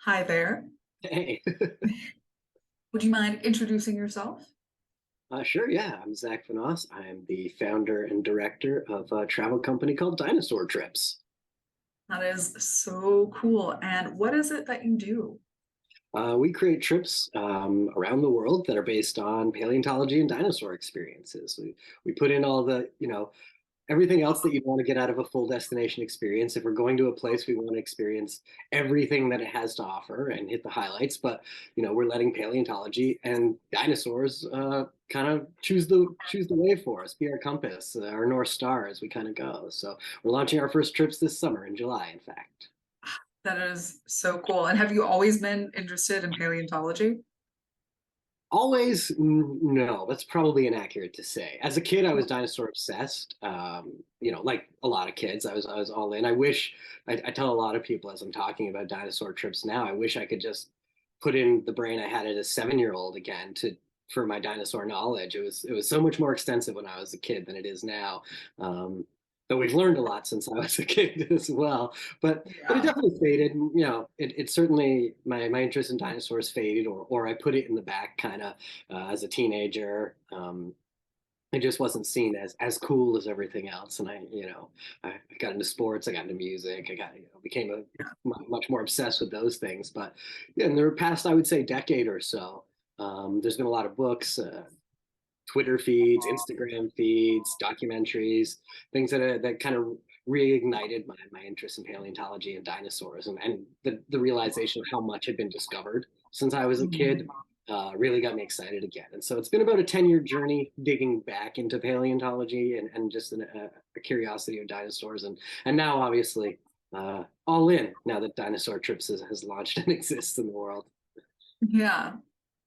Hi there. Hey, Would you mind introducing yourself? sure, yeah. I'm Zach Vanasse. I'm the founder and director of a travel company called Dinosaur Trips. That is so cool. And what is it that you do? We create trips around the world that are based on paleontology and dinosaur experiences. We put in all the, everything else that you'd want to get out of a full destination experience. If we're going to a place, we want to experience everything that it has to offer and hit the highlights. But we're letting paleontology and dinosaurs kind of choose the way for us, be our compass, our north star as we kind of go. So we're launching our first trips this summer in July, in fact. That is so cool. And have you always been interested in paleontology? Always, no, that's probably inaccurate to say. As a kid, I was dinosaur obsessed. Like a lot of kids, I was all in. I tell a lot of people as I'm talking about dinosaur trips now, I wish I could just put in the brain I had as a 7-year old again to for my dinosaur knowledge. It was so much more extensive when I was a kid than it is now. But we've learned a lot since I was a kid as well. But it Yeah. definitely faded. It certainly my interest in dinosaurs faded, or I put it in the back kind of as a teenager. It just wasn't seen as cool as everything else, and I got into sports, I got into music, I got became much more obsessed with those things. But yeah, in the past, I would say decade or so, there's been a lot of books. Twitter feeds, Instagram feeds, documentaries, things that kind of reignited my interest in paleontology and dinosaurs, and the realization of how much had been discovered since I was a kid really got me excited again. And so it's been about a 10-year journey digging back into paleontology and just a curiosity of dinosaurs. And now, obviously, all in now that Dinosaur Trips has launched and exists in the world. Yeah.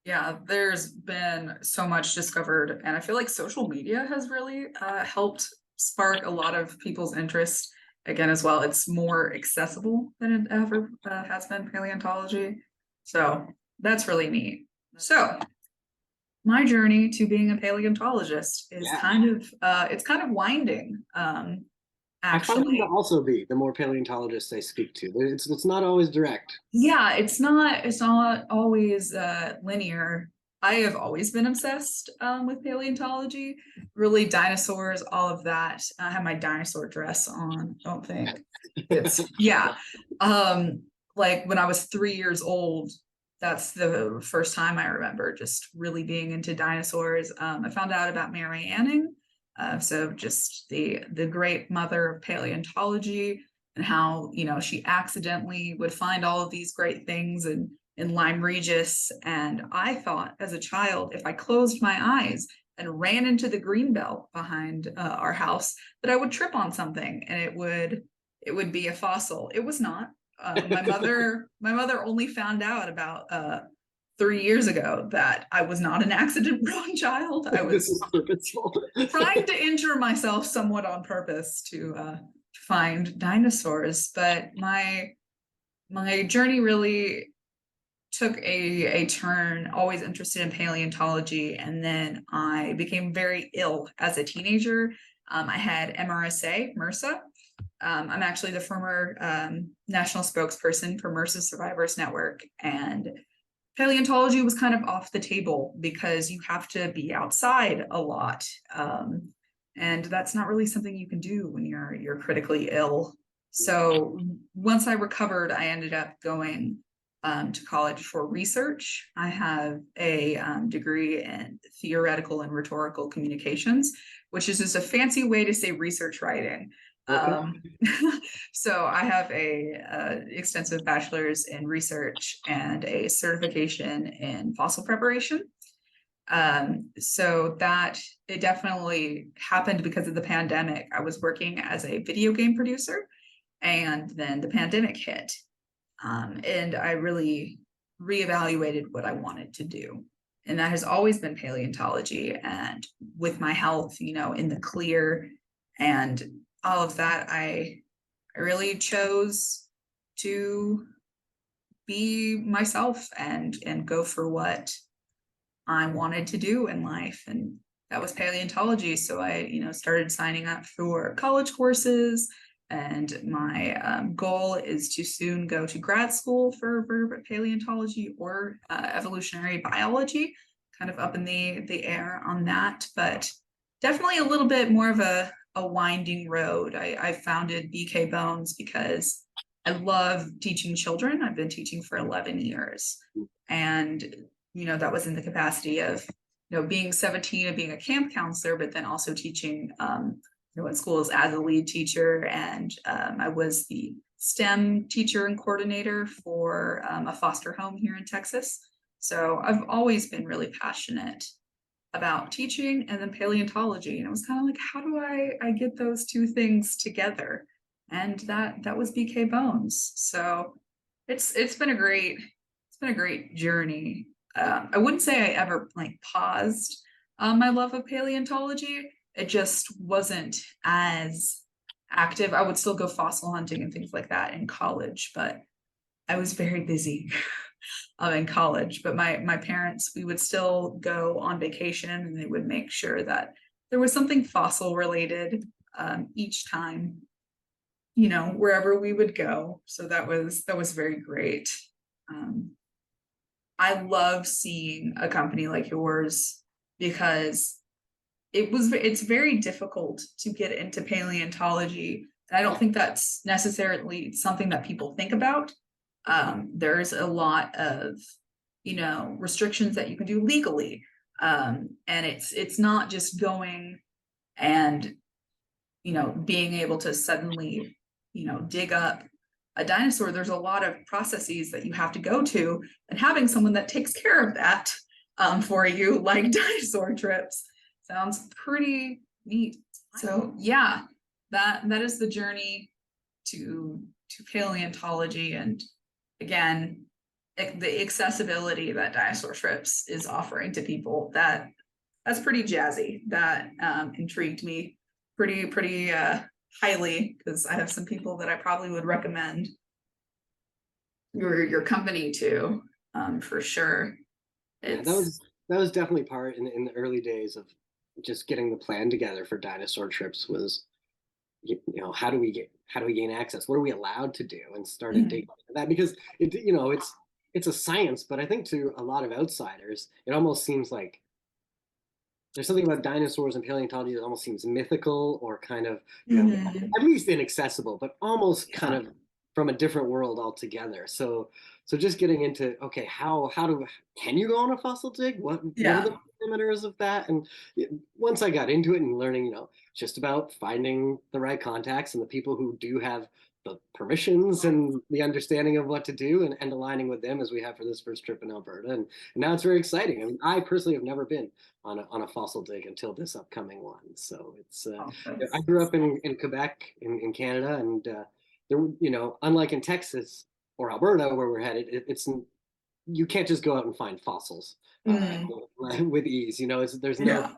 Yeah. There's been so much discovered. And I feel like social media has really helped spark a lot of people's interest again as well. It's more accessible than it ever has been, paleontology. So that's really neat. So my journey to being a paleontologist is Yeah. kind of winding, I find them to actually. also be the more paleontologists I speak to. It's not always direct. Yeah, it's not always linear. I have always been obsessed with paleontology, really dinosaurs, all of that. I have my dinosaur dress on. I don't think it's yeah. Um, like when I was 3 years old, that's the first time I remember just really being into dinosaurs. I found out about Mary Anning, so just the great mother of paleontology, and how she accidentally would find all of these great things in Lyme Regis. And I thought as a child, if I closed my eyes and ran into the green belt behind our house, that I would trip on something and it would be a fossil. It was not. My mother only found out about 3 years ago that I was not an accident prone child. I This was is purposeful. trying to injure myself somewhat on purpose to find dinosaurs. But my journey really took a turn, always interested in paleontology. And then I became very ill as a teenager. I had MRSA. I'm actually the former national spokesperson for MRSA Survivors Network. And paleontology was kind of off the table because you have to be outside a lot. And that's not really something you can do when you're critically ill. So once I recovered, I ended up going to college for research. I have a degree in theoretical and rhetorical communications, which is just a fancy way to say research writing. Okay. Um, so I have a extensive bachelor's in research and a certification in fossil preparation. So that it definitely happened because of the pandemic. I was working as a video game producer, and then the pandemic hit, and I really reevaluated what I wanted to do. And that has always been paleontology. And with my health, in the clear and all of that, I really chose to be myself and go for what I wanted to do in life. And that was paleontology. So I started signing up for college courses and my goal is to soon go to grad school for vertebrate paleontology or evolutionary biology, kind of up in the air on that, but definitely a little bit more of a winding road. I founded BK Bones because I love teaching children. I've been teaching for 11 years. And, that was in the capacity of, being 17 and being a camp counselor, but then also teaching, in schools as a lead teacher. And I was the STEM teacher and coordinator for a foster home here in Texas. So I've always been really passionate about teaching and then paleontology. And it was kind of like, how do I get those two things together? And that was BK Bones. So it's been a great journey. I wouldn't say I ever paused my love of paleontology. It just wasn't as active. I would still go fossil hunting and things like that in college, but I was very busy in college. But my parents, we would still go on vacation, and they would make sure that there was something fossil related each time, wherever we would go. So that was very great. I love seeing a company like yours because it's very difficult to get into paleontology. And I don't think that's necessarily something that people think about. There's a lot of, restrictions that you can do legally. And it's not just going and, being able to suddenly, dig up a dinosaur. There's a lot of processes that you have to go to, and having someone that takes care of that for you, like Dinosaur Trips, sounds pretty neat. So yeah, that is the journey to paleontology. And again, the accessibility that Dinosaur Trips is offering to people, that's pretty jazzy. That intrigued me pretty highly, because I have some people that I probably would recommend your company to, for sure. Yeah, that was definitely part in the early days of just getting the plan together for Dinosaur Trips. Was how do we gain access? What are we allowed to do? And started digging into that, because it's a science, but I think to a lot of outsiders it almost seems like there's something about dinosaurs and paleontology that almost seems mythical, or kind of at least inaccessible, but almost kind of from a different world altogether. So just getting into, okay, can you go on a fossil dig? What are the parameters of that? And once I got into it and learning, just about finding the right contacts and the people who do have the permissions and the understanding of what to do, and aligning with them, as we have for this first trip in Alberta. And now it's very exciting. I mean, I personally have never been on a fossil dig until this upcoming one. So it's I grew up in Quebec in Canada, and there, unlike in Texas or Alberta where we're headed, it's you can't just go out and find fossils with ease. There's no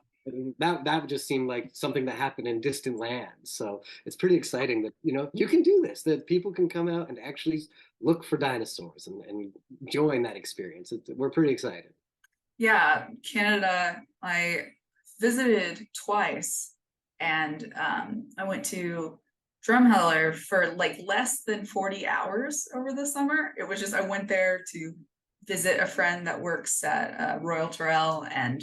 that would just seem like something that happened in distant lands. So it's pretty exciting that you can do this, that people can come out and actually look for dinosaurs and join that experience. We're pretty excited. Yeah, Canada, I visited twice, and I went to Drumheller for less than 40 hours over the summer. It was just, I went there to visit a friend that works at Royal Terrell, and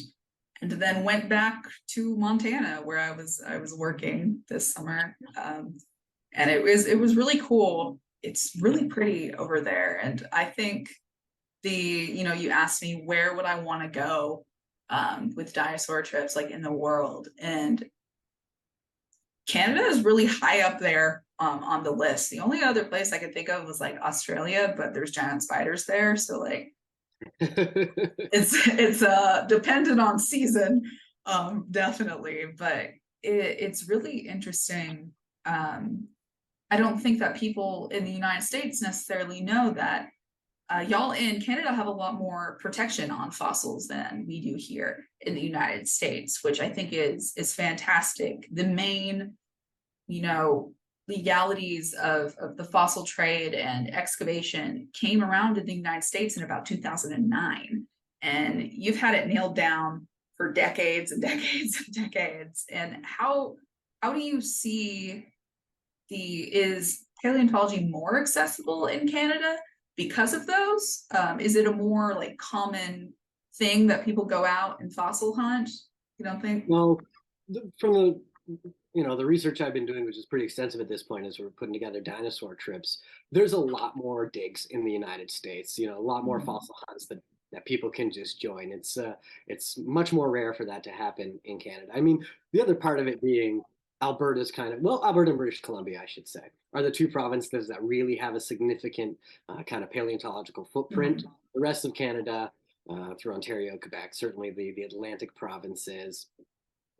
then went back to Montana, where I was working this summer. And it was really cool. It's really pretty over there. And I think you asked me where would I want to go with Dinosaur Trips, in the world. And Canada is really high up there on the list. The only other place I could think of was Australia, but there's giant spiders there. So it's dependent on season, definitely. But it's really interesting. I don't think that people in the United States necessarily know that y'all in Canada have a lot more protection on fossils than we do here in the United States, which I think is fantastic. The main, legalities of the fossil trade and excavation came around in the United States in about 2009. And you've had it nailed down for decades and decades and decades. And how do you see is paleontology more accessible in Canada because of those? Is it a more like common thing that people go out and fossil hunt? You don't think? Well, from the the research I've been doing, which is pretty extensive at this point, as we're putting together dinosaur trips, there's a lot more digs in the United States. A lot more Mhm. fossil hunts that people can just join. It's much more rare for that to happen in Canada. I mean, the other part of it being Alberta's Alberta and British Columbia, I should say, are the two provinces that really have a significant kind of paleontological footprint. Mhm. The rest of Canada, through Ontario, Quebec, certainly the Atlantic provinces,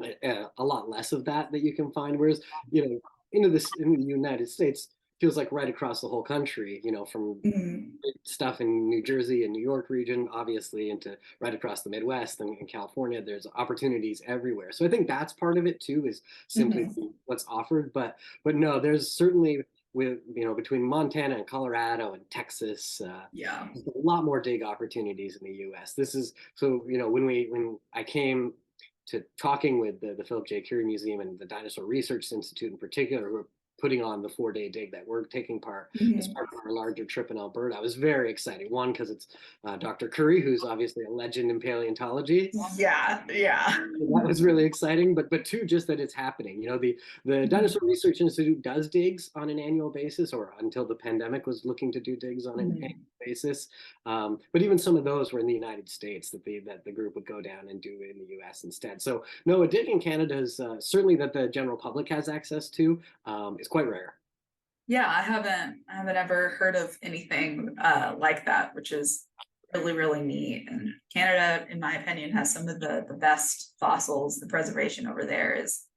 a lot less of that you can find. Whereas, in the United States, feels like right across the whole country, from Mhm. stuff in New Jersey and New York region, obviously, into right across the Midwest and in California, there's opportunities everywhere. So I think that's part of it too, is simply Mhm. what's offered. But no, there's certainly with between Montana and Colorado and Texas, Yeah. a lot more dig opportunities in the U.S. This is so when I came to talking with the Philip J. Curie Museum and the Dinosaur Research Institute in particular, who are putting on the 4-day dig that we're taking part as Mhm. part of our larger trip in Alberta. I was very excited. One, because it's Dr. Curie, who's obviously a legend in paleontology. Yeah. Yeah. That was really exciting, but two, just that it's happening. The Mhm. Dinosaur Research Institute does digs on an annual basis, or until the pandemic was looking to do digs on an annual Mhm. basis. But even some of those were in the United States that the group would go down and do in the U.S. instead. So no, a dig in Canada is certainly that the general public has access to. Is quite rare. Yeah, I haven't ever heard of anything like that, which is really, really neat. And Canada, in my opinion, has some of the best fossils. The preservation over there is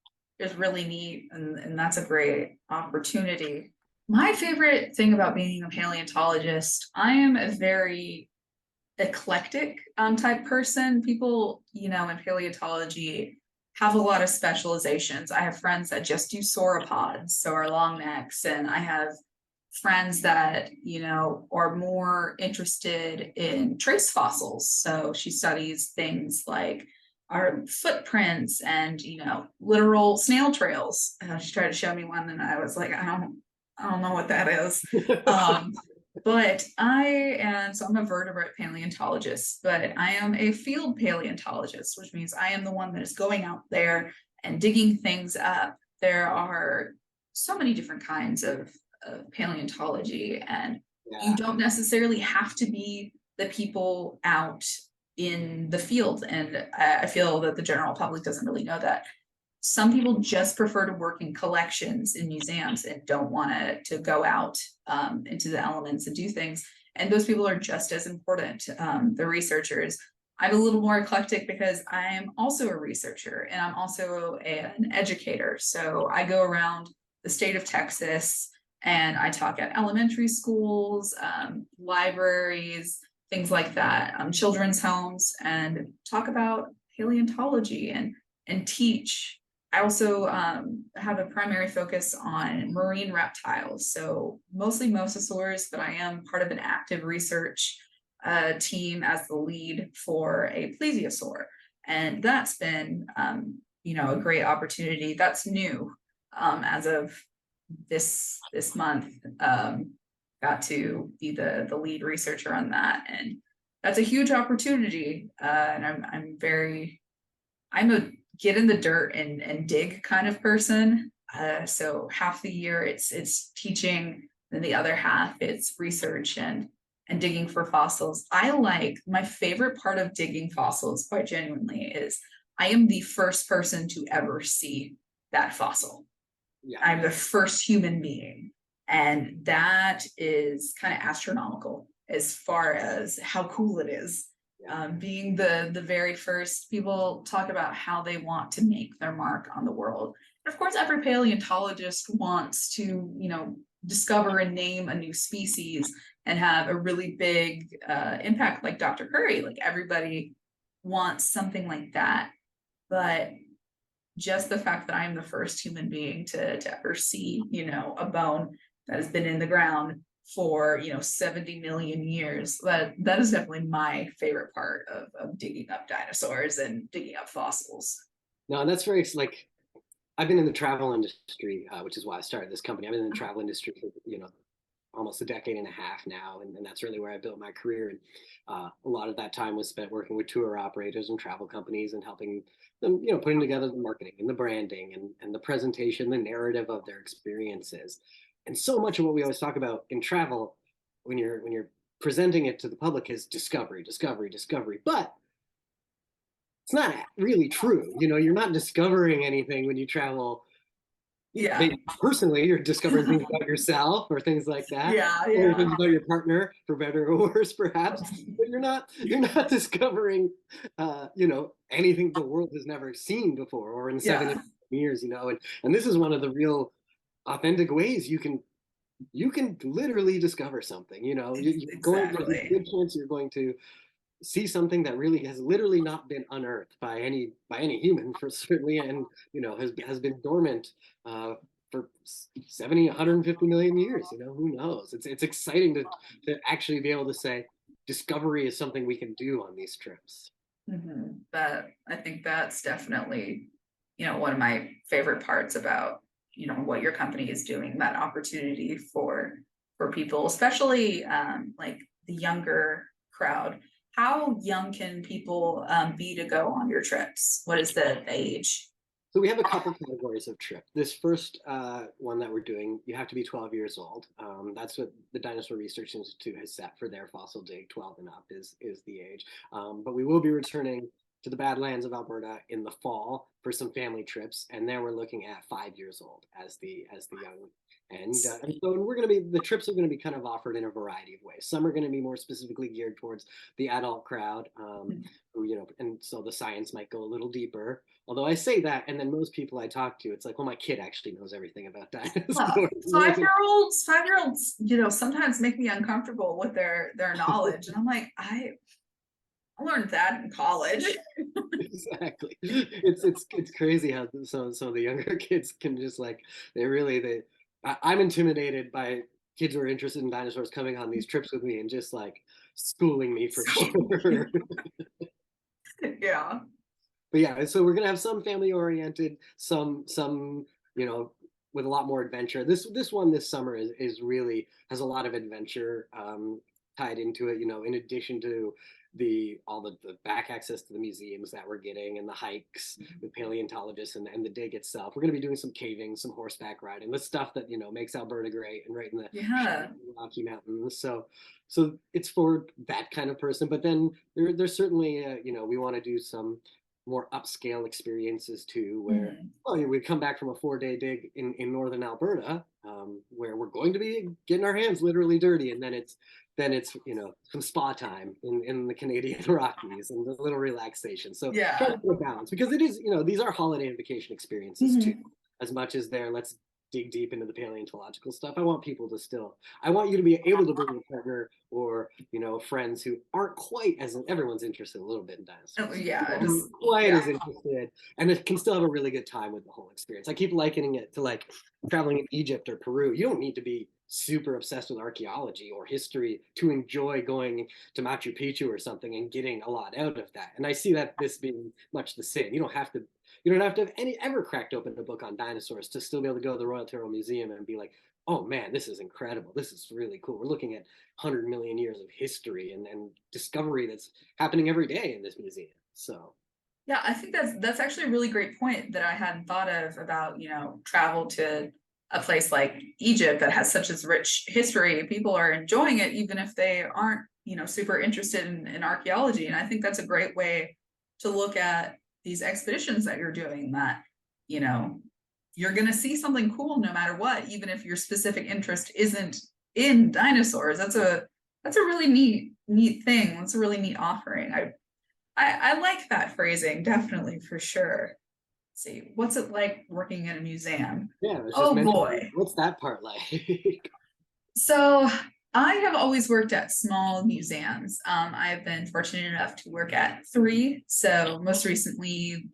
really neat, and that's a great opportunity. My favorite thing about being a paleontologist, I am a very eclectic type person. People, in paleontology have a lot of specializations. I have friends that just do sauropods, so our long necks, and I have friends that, are more interested in trace fossils. So she studies things like our footprints and, literal snail trails. She tried to show me one and I was like, I don't know what that is. Um, but so I'm a vertebrate paleontologist, but I am a field paleontologist, which means I am the one that is going out there and digging things up. There are so many different kinds of paleontology, and you Yeah, don't necessarily have to be the people out in the field. And I feel that the general public doesn't really know that. Some people just prefer to work in collections in museums and don't want to go out into the elements and do things. And those people are just as important. The researchers. I'm a little more eclectic because I am also a researcher and I'm also an educator. So I go around the state of Texas and I talk at elementary schools, libraries, things like that, children's homes, and talk about paleontology and teach. I also have a primary focus on marine reptiles, so mostly mosasaurs, but I am part of an active research team as the lead for a plesiosaur, and that's been a great opportunity. That's new as of this month. Got to be the lead researcher on that, and that's a huge opportunity. And I'm a get in the dirt and dig kind of person. So half the year it's teaching, then the other half it's research and digging for fossils. I like my favorite part of digging fossils, quite genuinely, is I am the first person to ever see that fossil. yeah, I'm the first human being. And that is kind of astronomical as far as how cool it is. yeah. Being the very first, people talk about how they want to make their mark on the world. And of course, every paleontologist wants to, discover and name a new species and have a really big impact like Dr. Curry. Like everybody wants something like that. But just the fact that I'm the first human being to ever see, a bone that has been in the ground for 70 million years, that is definitely my favorite part of digging up dinosaurs and digging up fossils. No, and that's very I've been in the travel industry, which is why I started this company. I've been in the travel industry for, almost a decade and a half now, and that's really where I built my career. And a lot of that time was spent working with tour operators and travel companies and helping them, putting together the marketing and the branding and the presentation, the narrative of their experiences. And so much of what we always talk about in travel, when you're presenting it to the public, is discovery, discovery, discovery. But it's not really true. You're not discovering anything when you travel. Yeah. Maybe personally, you're discovering things about yourself or things like that, Yeah, or yeah. things about your partner, for better or worse, perhaps. But you're not discovering, anything the world has never seen before, or in Yeah, 7 years, and this is one of the real authentic ways you can literally discover something. There's a exactly. good chance you're going to see something that really has literally not been unearthed by any human, for certainly, and has been dormant for 70, 150 million years. Who knows? It's exciting to actually be able to say discovery is something we can do on these trips. That I think that's definitely, one of my favorite parts about, what your company is doing, that opportunity for people, especially like the younger crowd. How young can people be to go on your trips? What is the age? So we have a couple categories of trip. This first one that we're doing, you have to be 12 years old. That's what the Dinosaur Research Institute has set for their fossil dig. 12 and up is the age. But we will be returning to the Badlands of Alberta in the fall for some family trips, and then we're looking at 5 years old as the young. And so the trips are going to be kind of offered in a variety of ways. Some are going to be more specifically geared towards the adult crowd, and so the science might go a little deeper. Although I say that, and then most people I talk to, it's like, well, my kid actually knows everything about Well, dinosaurs. 5-year olds, sometimes make me uncomfortable with their knowledge. And I'm like, I learned that in college. Exactly. It's crazy how some of the younger kids can just like I'm intimidated by kids who are interested in dinosaurs coming on these trips with me and just like schooling me for So sure. yeah. But yeah, so we're gonna have some family oriented, some with a lot more adventure. This one this summer is really has a lot of adventure tied into it. In addition to the back access to the museums that we're getting and the hikes with paleontologists and the dig itself. We're gonna be doing some caving, some horseback riding, the stuff that makes Alberta great and right in the Yeah. Rocky Mountains. So it's for that kind of person. But then there's certainly we want to do some more upscale experiences too, where Mhm. we come back from a 4-day dig in northern Alberta, where we're going to be getting our hands literally dirty, and then it's some spa time in the Canadian Rockies and a little relaxation. So try to Yeah. do a balance, because it is these are holiday and vacation experiences too, Mhm. as much as they're let's dig deep into the paleontological stuff. I want you to be able to bring a partner or friends who aren't quite as everyone's interested a little bit in Oh, dinosaurs, yeah. aren't quite as interested, and it can still have a really good time with the whole experience. I keep likening it to like traveling in Egypt or Peru. You don't need to be super obsessed with archaeology or history to enjoy going to Machu Picchu or something and getting a lot out of that. And I see that this being much the same. You don't have to have ever cracked open a book on dinosaurs to still be able to go to the Royal Tyrrell Museum and be like, oh man, this is incredible. This is really cool. We're looking at 100 million years of history and discovery that's happening every day in this museum. So Yeah, I think that's actually a really great point that I hadn't thought of about, travel to a place like Egypt that has such a rich history. People are enjoying it even if they aren't, super interested in archaeology. And I think that's a great way to look at these expeditions that you're doing, that, you know, you're gonna see something cool no matter what, even if your specific interest isn't in dinosaurs. That's a really neat thing. That's a really neat offering. I like that phrasing, definitely, for sure. Let's see, what's it like working in a museum? yeah, I was just Oh mentioning, boy. what's that part like? So I have always worked at small museums. I've been fortunate enough to work at three. So most recently,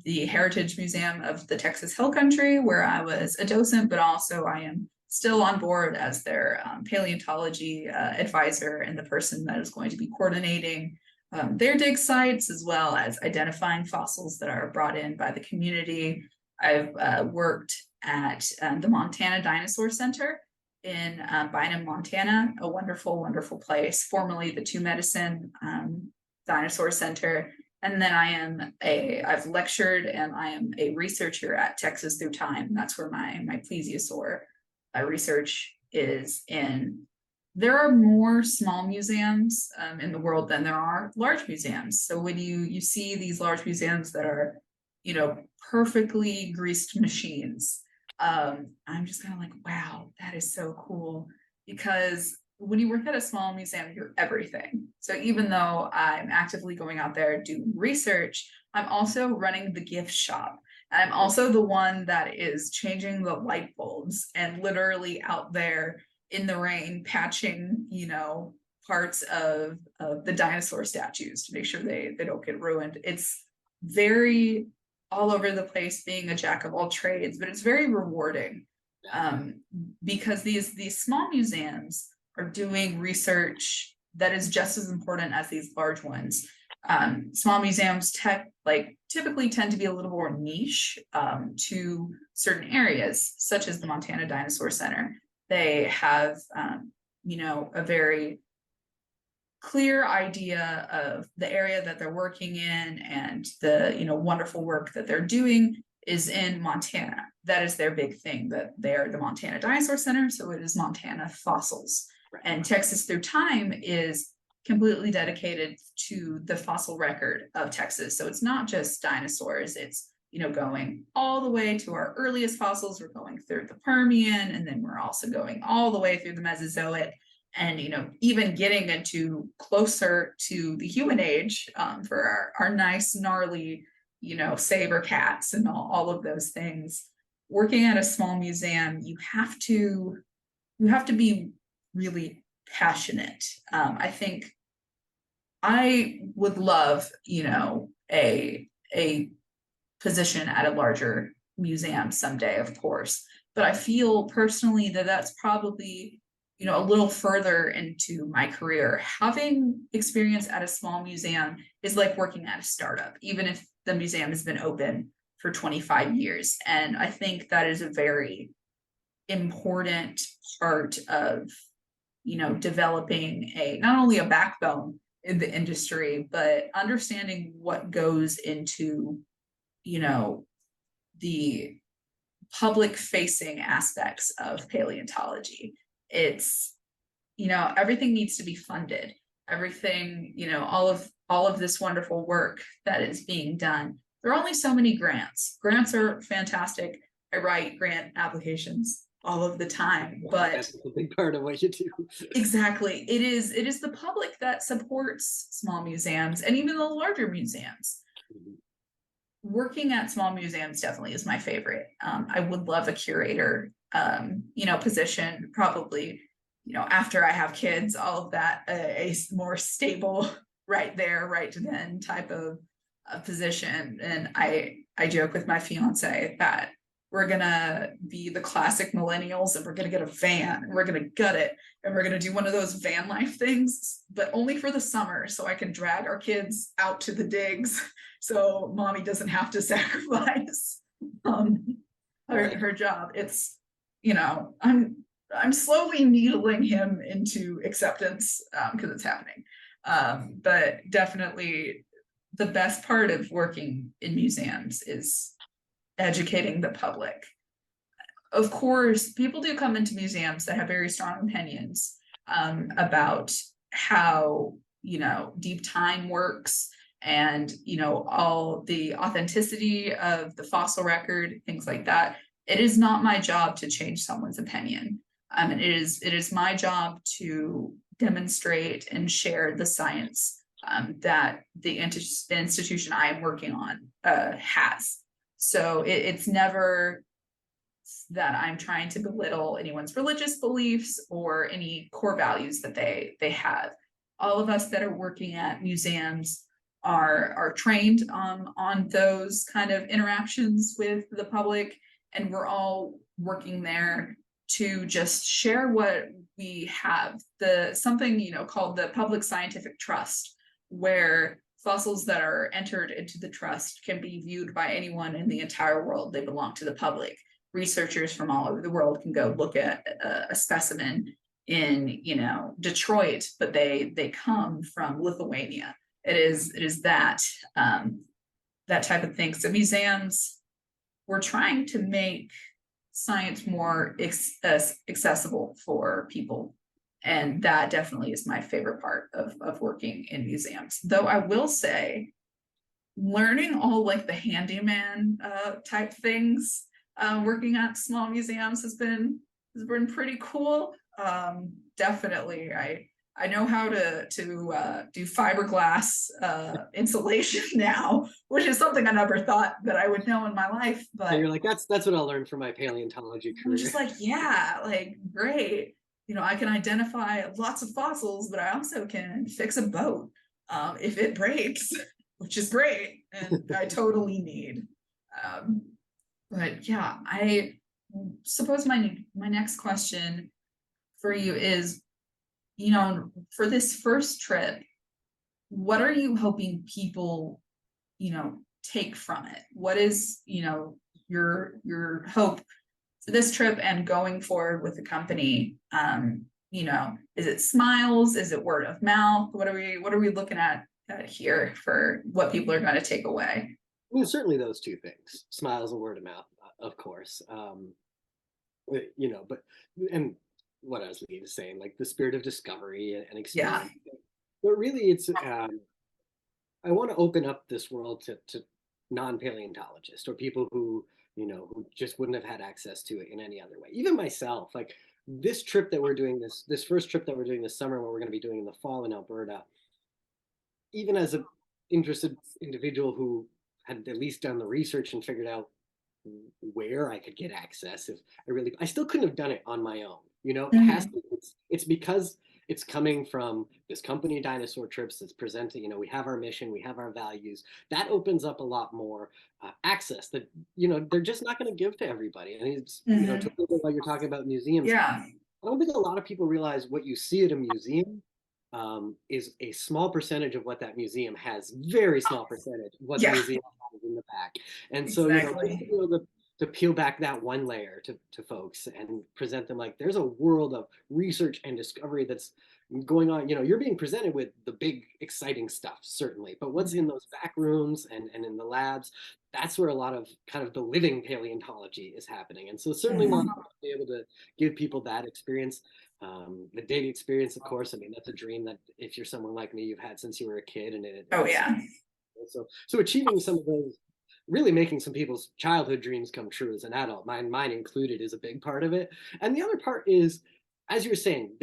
the Heritage Museum of the Texas Hill Country, where I was a docent, but also I am still on board as their paleontology advisor and the person that is going to be coordinating their dig sites, as well as identifying fossils that are brought in by the community. I've worked at the Montana Dinosaur Center in Bynum, Montana, a wonderful, wonderful place, formerly the Two Medicine Dinosaur Center. And then I've lectured and I am a researcher at Texas Through Time. That's where my plesiosaur research is in. There are more small museums in the world than there are large museums. So when you see these large museums that are, perfectly greased machines, I'm just kind of like, wow, that is so cool. Because when you work at a small museum, you're everything. So even though I'm actively going out there doing research, I'm also running the gift shop. I'm also the one that is changing the light bulbs and literally out there in the rain patching, parts of the dinosaur statues to make sure they don't get ruined. It's very all over the place being a jack of all trades, but it's very rewarding because these small museums are doing research that is just as important as these large ones. Small museums typically tend to be a little more niche to certain areas, such as the Montana Dinosaur Center. They have, a very clear idea of the area that they're working in, and the wonderful work that they're doing is in Montana. That is their big thing, that they're the Montana Dinosaur Center, so it is Montana fossils. Right. And Texas Through Time is completely dedicated to the fossil record of Texas. So it's not just dinosaurs, it's going all the way to our earliest fossils. We're going through the Permian, and then we're also going all the way through the Mesozoic, and even getting into closer to the human age for our nice gnarly saber cats and all of those things. Working at a small museum, you have to be really passionate. I think I would love a position at a larger museum someday, of course, but I feel personally that that's probably a little further into my career. Having experience at a small museum is like working at a startup, even if the museum has been open for 25 years. And I think that is a very important part of, developing not only a backbone in the industry, but understanding what goes into, the public facing aspects of paleontology. It's everything needs to be funded, everything, all of this wonderful work that is being done. There are only so many grants are fantastic. I write grant applications all of the time, but that's a big part of what you do. Exactly, it is the public that supports small museums and even the larger museums. Working at small museums definitely is my favorite. I would love a curator position, probably, after I have kids, all of that, a more stable, right there, right then type of position. And I joke with my fiance that we're gonna be the classic millennials, and we're gonna get a van, and we're gonna gut it, and we're gonna do one of those van life things, but only for the summer, so I can drag our kids out to the digs, so mommy doesn't have to sacrifice her job. It's I'm slowly needling him into acceptance because it's happening. But definitely the best part of working in museums is educating the public. Of course, people do come into museums that have very strong opinions about how deep time works, and all the authenticity of the fossil record, things like that. It is not my job to change someone's opinion. It is my job to demonstrate and share the science that the institution I am working on has. So it's never that I'm trying to belittle anyone's religious beliefs or any core values that they have. All of us that are working at museums are trained on those kind of interactions with the public, and we're all working there to just share what we have, something called the public scientific trust, where fossils that are entered into the trust can be viewed by anyone in the entire world. They belong to the public. Researchers from all over the world can go look at a specimen in, you know, Detroit, but they come from Lithuania. It is that that type of thing. So museums, we're trying to make science more accessible for people. And that definitely is my favorite part of working in museums. Though I will say, learning all like the handyman type things, working at small museums has been pretty cool. Definitely, I know how to do fiberglass insulation now, which is something I never thought that I would know in my life. So But you're like, that's what I'll learn from my paleontology I'm career. just like, yeah, like great. You know, I can identify lots of fossils, but I also can fix a boat if it breaks, which is great, and I totally need. Um, but yeah, I suppose my next question for you is, you know, for this first trip, what are you hoping people, you know, take from it? What is, you know, your hope for this trip and going forward with the company? You know, is it smiles? Is it word of mouth? What are we looking at here for what people are going to take away? I mean, certainly those two things, smiles and word of mouth, of course. You know, but and what I was saying, like the spirit of discovery and Yeah. experience. But really, it's I want to open up this world to non-paleontologists or people who, you know, who just wouldn't have had access to it in any other way. Even myself, like this trip that we're doing, this first trip that we're doing this summer, what we're going to be doing in the fall in Alberta, even as an interested individual who had at least done the research and figured out where I could get access, if I still couldn't have done it on my own. You know, it has Mhm. to, it's because it's coming from this company, Dinosaur Trips, that's presenting. You know, we have our mission, we have our values. That opens up a lot more access that, you know, they're just not going to give to everybody. And it's, you know, to Mhm. what you're talking about museums, Yeah. I don't think a lot of people realize what you see at a museum is a small percentage of what that museum has, very small percentage of what the Yeah. museum has in the back. And so, you know, just to Exactly. be able to peel back that one layer to folks and present them like there's a world of research and discovery that's going on. You know, you're being presented with the big, exciting stuff, certainly, but what's in those back rooms and in the labs, that's where a lot of kind of the living paleontology is happening. And so certainly want Mhm. to be able to give people that experience. The dating experience, of course, I mean, that's a dream that if you're someone like me, you've had since you were a kid, and Oh it's yeah. so achieving some of those, really making some people's childhood dreams come true as an adult, mine included, is a big part of it. And the other part is, as you were saying,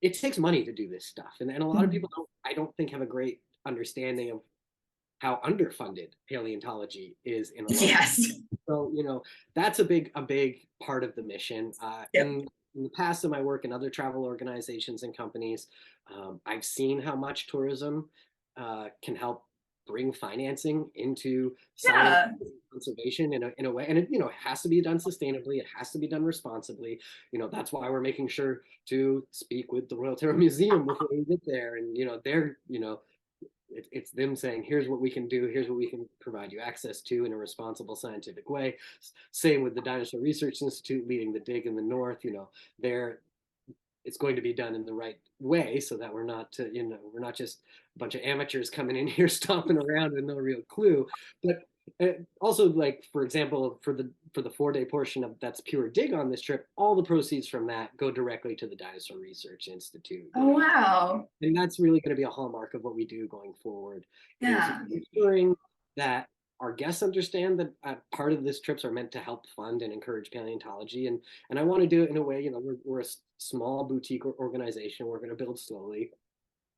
it takes money to do this stuff, and a lot of Mhm. people I don't think have a great understanding of how underfunded paleontology is in a lot of. Yes. So, you know, that's a big part of the mission. Yep. In the past of my work in other travel organizations and companies, I've seen how much tourism can help bring financing into science Yeah. and conservation in a way. And it, you know, it has to be done sustainably. It has to be done responsibly. You know, that's why we're making sure to speak with the Royal Terror Museum before we get there. And, you know, they're, you know, it's them saying, here's what we can do, here's what we can provide you access to in a responsible scientific way. Same with the Dinosaur Research Institute leading the dig in the north. You know, they're it's going to be done in the right way so that we're not you know, we're not just a bunch of amateurs coming in here stomping around with no real clue. But also, like, for example, for the 4 day portion of that's pure dig on this trip, all the proceeds from that go directly to the Dinosaur Research Institute. You Oh know, wow. and that's really going to be a hallmark of what we do going forward, is Yeah. ensuring that our guests understand that part of this trips are meant to help fund and encourage paleontology, and I want to do it in a way, you know, we're a small boutique organization, we're going to build slowly,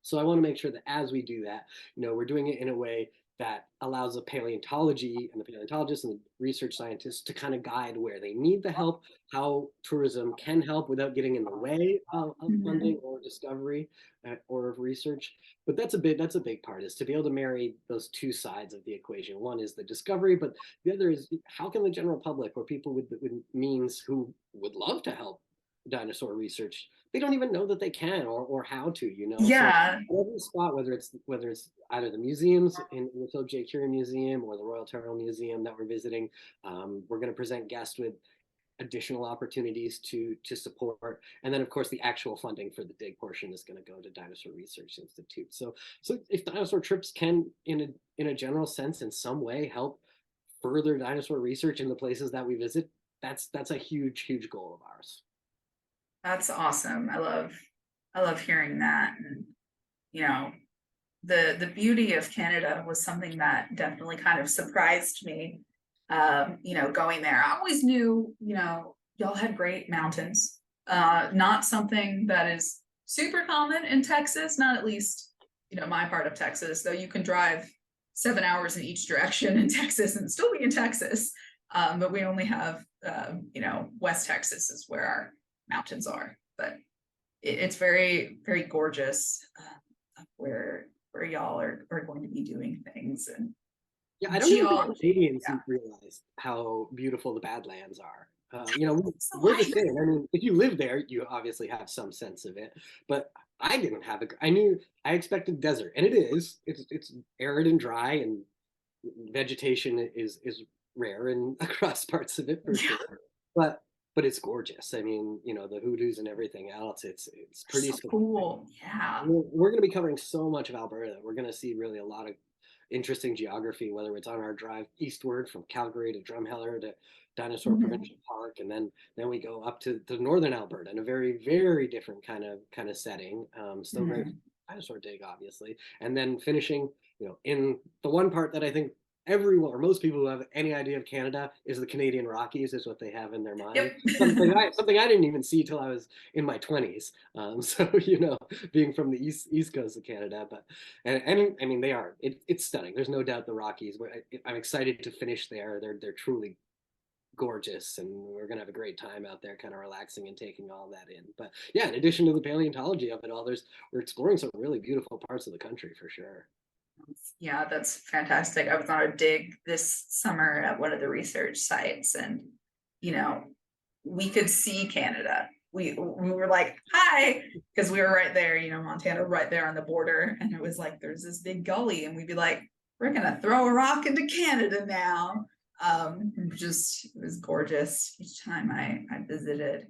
so I want to make sure that as we do that, you know, we're doing it in a way that allows the paleontology and the paleontologists and the research scientists to kind of guide where they need the help, how tourism can help without getting in the way of funding Mhm. or discovery or of research. But that's a big part, is to be able to marry those two sides of the equation. One is the discovery, but the other is how can the general public or people with means who would love to help dinosaur research they don't even know that they can or how to, So Yeah, every spot, whether it's either the museums in the Philip J. Curie Museum or the Royal Turtle Museum that we're visiting, we're going to present guests with additional opportunities to support, and then of course the actual funding for the dig portion is going to go to Dinosaur Research Institute. So if Dinosaur Trips can, in a general sense, in some way help further dinosaur research in the places that we visit, that's a huge goal of ours. that's awesome. I love hearing that. And you know, the beauty of Canada was something that definitely kind of surprised me. Going there, I always knew, y'all had great mountains. Not something that is super common in Texas, not at least, my part of Texas, though you can drive 7 hours in each direction in Texas and still be in Texas. But we only have, West Texas is where our mountains are. But it's very, very gorgeous where y'all are going to be doing things and Yeah, I don't even think geology. Canadians Yeah. realize how beautiful the Badlands are. So We're the same. I mean, if you live there, you obviously have some sense of it. But I didn't have it. I expected desert, and it is. It's arid and dry, and vegetation is rare and across parts of it for yeah, sure. But but it's gorgeous. I mean, the hoodoos and everything else. It's pretty so stunning. cool. Yeah. We're going to be covering so much of Alberta. We're going to see really a lot of interesting geography, whether it's on our drive eastward from Calgary to Drumheller to Dinosaur Mhm. Provincial Park, and then we go up to northern Alberta in a very different kind of setting. Still very Mhm. dinosaur dig, obviously, and then finishing, in the one part that I think everyone or most people who have any idea of Canada is the Canadian Rockies is what they have in their mind. Yep. Something I didn't even see till I was in my 20s. So being from the east coast of Canada, but and I mean it's stunning. There's no doubt the Rockies. I'm excited to finish there. They're truly gorgeous, and we're gonna have a great time out there, kind of relaxing and taking all that in. But yeah, in addition to the paleontology of it all, we're exploring some really beautiful parts of the country for sure. Yeah, that's fantastic. I was on a dig this summer at one of the research sites, and you know, we could see Canada. We were like, hi, because we were right there, Montana right there on the border. And it was like there's this big gully, and we'd be like, we're gonna throw a rock into Canada now. It was gorgeous each time I visited.